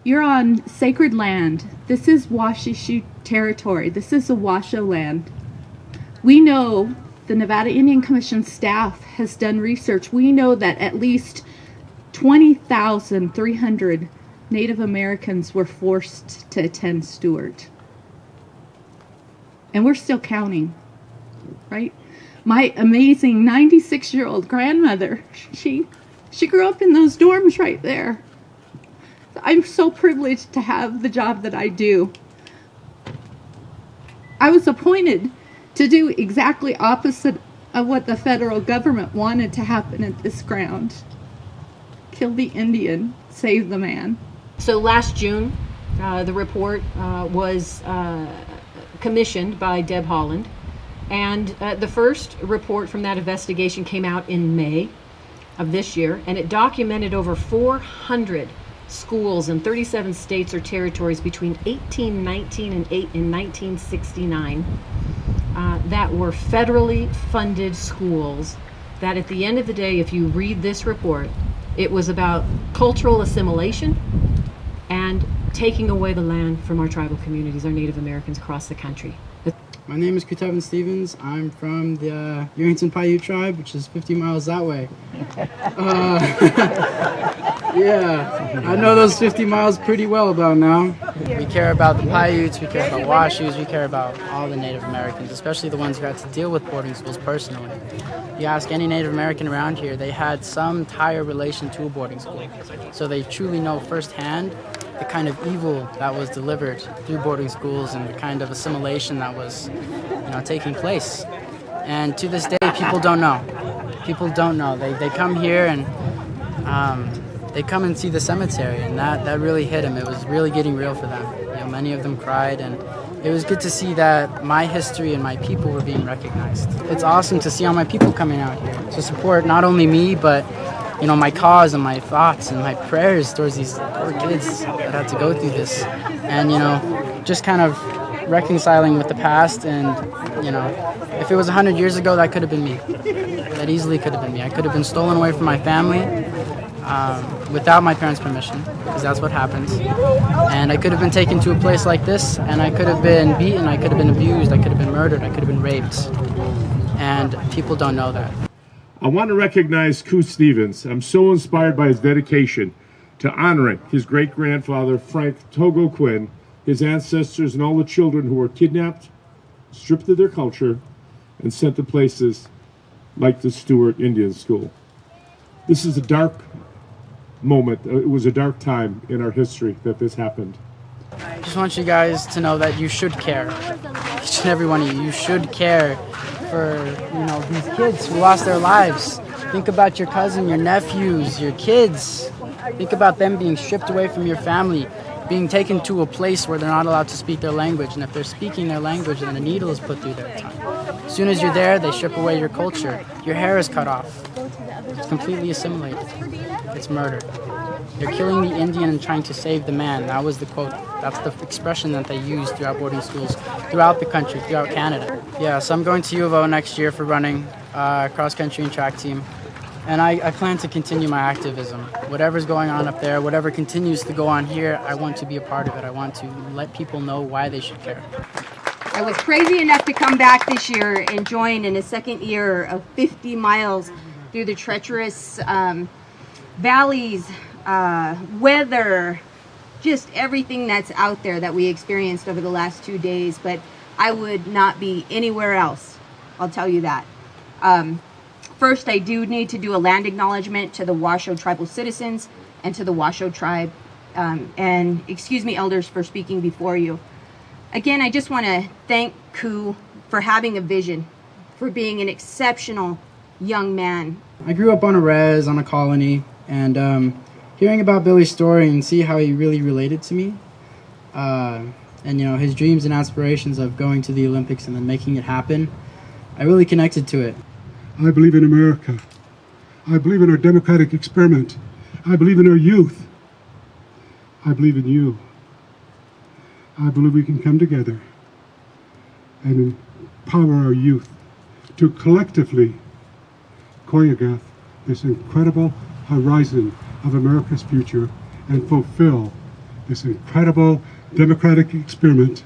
You're on sacred land. This is Washoe territory. This is the Washoe land. We know the Nevada Indian Commission staff has done research. We know that at least 20,300 Native Americans were forced to attend Stewart. And we're still counting, right? My amazing 96-year-old grandmother, she grew up in those dorms right there. I'm so privileged to have the job that I do. I was appointed to do exactly opposite of what the federal government wanted to happen at this ground. Kill the Indian, save the man. So last June, the report was commissioned by Deb Holland, and the first report from that investigation came out in May of this year, and it documented over 400 schools in 37 states or territories between 1819 and 1969 that were federally funded schools that at the end of the day, if you read this report, it was about cultural assimilation and taking away the land from our tribal communities, our Native Americans across the country. My name is Kutoven Stevens. I'm from the Yerington Paiute Tribe, which is 50 miles that way. Yeah, I know those 50 miles pretty well about now. We care about the Paiutes, we care about Washoes, we care about all the Native Americans, especially the ones who had to deal with boarding schools personally. You ask any Native American around here, they had some tie or relation to a boarding school. So they truly know firsthand the kind of evil that was delivered through boarding schools and the kind of assimilation that was, taking place. And to this day, people don't know. People don't know. They come here and they come and see the cemetery, and that really hit them. It was really getting real for them. Many of them cried, and it was good to see that my history and my people were being recognized. It's awesome to see all my people coming out here to support not only me, but my cause and my thoughts and my prayers towards these poor kids that had to go through this. And, just kind of reconciling with the past. And, if it was 100 years ago, that could have been me. That easily could have been me. I could have been stolen away from my family without my parents' permission, because that's what happens. And I could have been taken to a place like this, and I could have been beaten, I could have been abused, I could have been murdered, I could have been raped. And people don't know that. I want to recognize Ku Stevens. I'm so inspired by his dedication to honoring his great-grandfather, Frank Togo Quinn, his ancestors, and all the children who were kidnapped, stripped of their culture, and sent to places like the Stewart Indian School. This is a dark moment. It was a dark time in our history that this happened. I just want you guys to know that you should care. Each and every one of you should care for, these kids who lost their lives. Think about your cousin, your nephews, your kids. Think about them being stripped away from your family, being taken to a place where they're not allowed to speak their language. And if they're speaking their language, then a needle is put through their tongue. As soon as you're there, they strip away your culture. Your hair is cut off. It's completely assimilated. It's murder. They're killing the Indian and trying to save the man. That was the quote. That's the expression that they used throughout boarding schools, throughout the country, throughout Canada. Yeah, so I'm going to U of O next year for running cross-country and track team. And I plan to continue my activism. Whatever's going on up there, whatever continues to go on here, I want to be a part of it. I want to let people know why they should care. I was crazy enough to come back this year and join in a second year of 50 miles through the treacherous valleys, weather, just everything that's out there that we experienced over the last 2 days. But I would not be anywhere else, I'll tell you that. First, I do need to do a land acknowledgement to the Washoe tribal citizens and to the Washoe tribe. And excuse me, elders, for speaking before you. Again, I just want to thank Ku for having a vision, for being an exceptional young man. I grew up on a res, on a colony, and hearing about Billy's story and see how he really related to me, and his dreams and aspirations of going to the Olympics and then making it happen, I really connected to it. I believe in America. I believe in our democratic experiment. I believe in our youth. I believe in you. I believe we can come together and empower our youth to collectively choreograph this incredible horizon of America's future and fulfill this incredible democratic experiment